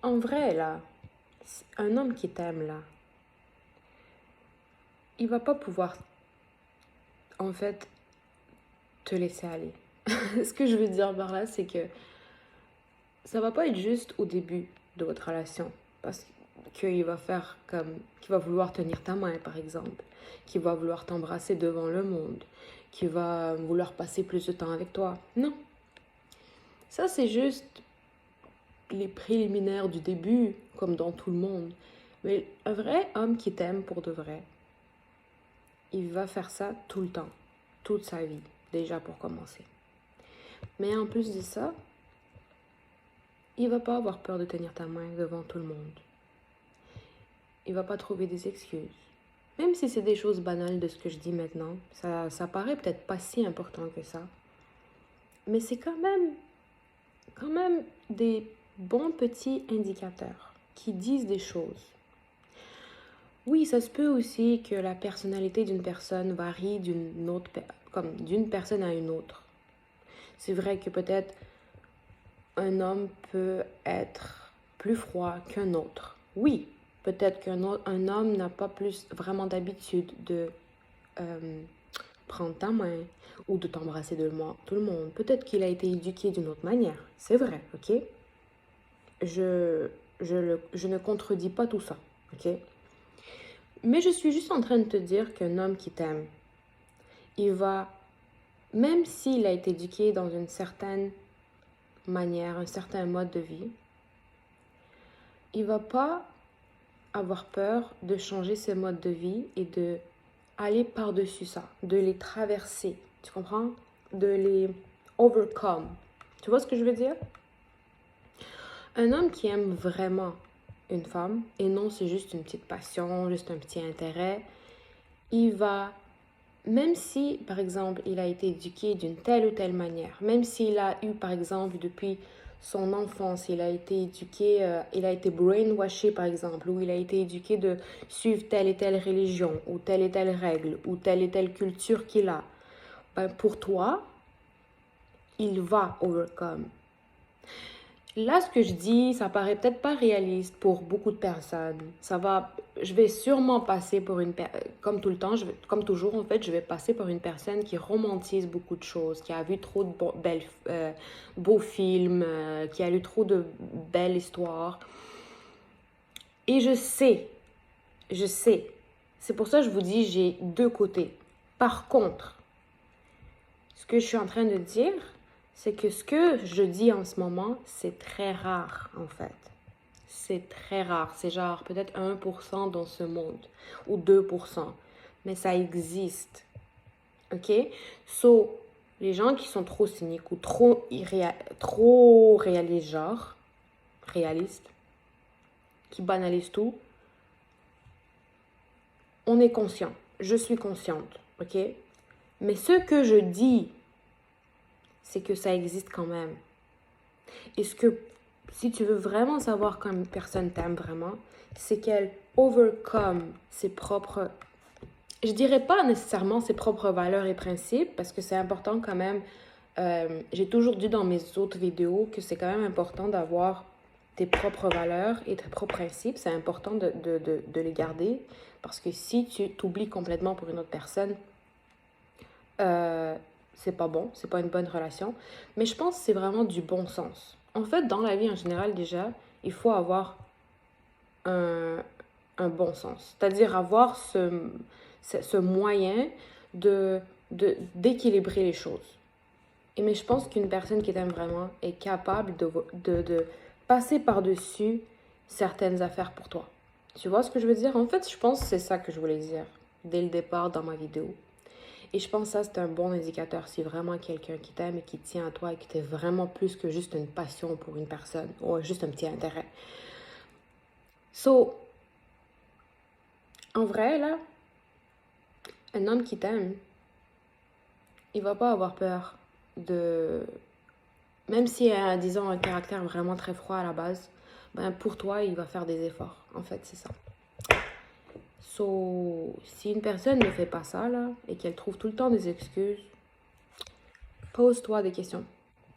En vrai, là, un homme qui t'aime, là, il va pas pouvoir, en fait, te laisser aller. Ce que je veux dire par là, c'est que ça va pas être juste au début de votre relation. Parce qu'il va faire comme, qu'il va vouloir tenir ta main, par exemple, qu'il va vouloir t'embrasser devant le monde, qu'il va vouloir passer plus de temps avec toi. Non. Ça, c'est juste les préliminaires du début, comme dans tout le monde. Mais un vrai homme qui t'aime pour de vrai, il va faire ça tout le temps, toute sa vie, déjà pour commencer. Mais en plus de ça, il va pas avoir peur de tenir ta main devant tout le monde. Il va pas trouver des excuses. Même si c'est des choses banales de ce que je dis maintenant, ça paraît peut-être pas si important que ça. Mais c'est quand même des bons petits indicateurs qui disent des choses. Oui, ça se peut aussi que la personnalité d'une personne varie comme d'une personne à une autre. C'est vrai que peut-être un homme peut être plus froid qu'un autre. Oui, peut-être un homme n'a pas plus vraiment d'habitude de euh, prendre ta main ou de t'embrasser devant tout le monde. Peut-être qu'il a été éduqué d'une autre manière. C'est vrai, ok? Je ne contredis pas tout ça, ok? Mais je suis juste en train de te dire qu'un homme qui t'aime, il va, même s'il a été éduqué dans une certaine manière, un certain mode de vie, il va pas avoir peur de changer ses modes de vie et de aller par-dessus ça, de les traverser, tu comprends? De les overcome. Tu vois ce que je veux dire? Un homme qui aime vraiment une femme, et non c'est juste une petite passion, juste un petit intérêt, il va, même si, par exemple, il a été éduqué d'une telle ou telle manière, même s'il a eu, par exemple, depuis son enfance, il a été éduqué, il a été brainwashé, par exemple, ou il a été éduqué de suivre telle et telle religion, ou telle et telle règle, ou telle et telle culture qu'il a, ben, pour toi, il va overcome. Là, ce que je dis, ça paraît peut-être pas réaliste pour beaucoup de personnes. Je vais sûrement passer pour comme tout le temps, comme toujours en fait, je vais passer pour une personne qui romantise beaucoup de choses, qui a vu trop de beaux films, qui a lu trop de belles histoires. Et je sais. C'est pour ça que je vous dis, j'ai deux côtés. Par contre, ce que je suis en train de dire, c'est que ce que je dis en ce moment, c'est très rare en fait. C'est très rare. C'est genre peut-être 1% dans ce monde ou 2%. Mais ça existe. OK? So, les gens qui sont trop cyniques ou trop réalistes, réalistes, qui banalisent tout, on est conscient. Je suis consciente. OK? Mais ce que je dis, c'est que ça existe quand même. Et si tu veux vraiment savoir quand une personne t'aime vraiment, c'est qu'elle overcome ses propres, je dirais pas nécessairement ses propres valeurs et principes, parce que c'est important quand même. J'ai toujours dit dans mes autres vidéos que c'est quand même important d'avoir tes propres valeurs et tes propres principes. C'est important de les garder, parce que si tu t'oublies complètement pour une autre personne, euh, c'est pas bon, c'est pas une bonne relation. Mais je pense que c'est vraiment du bon sens. En fait, dans la vie en général, déjà, il faut avoir un, un bon sens. C'est-à-dire avoir ce moyen d'équilibrer les choses. Mais je pense qu'une personne qui t'aime vraiment est capable de passer par-dessus certaines affaires pour toi. Tu vois ce que je veux dire? En fait, je pense que c'est ça que je voulais dire dès le départ dans ma vidéo. Et je pense que ça, c'est un bon indicateur. Si vraiment quelqu'un qui t'aime et qui tient à toi et qui t'est vraiment plus que juste une passion pour une personne ou juste un petit intérêt. So, en vrai, là, un homme qui t'aime, il va pas avoir peur de... Même s'il a, disons, un caractère vraiment très froid à la base, ben pour toi, il va faire des efforts. En fait, c'est ça. So, si une personne ne fait pas ça, là, et qu'elle trouve tout le temps des excuses, pose-toi des questions.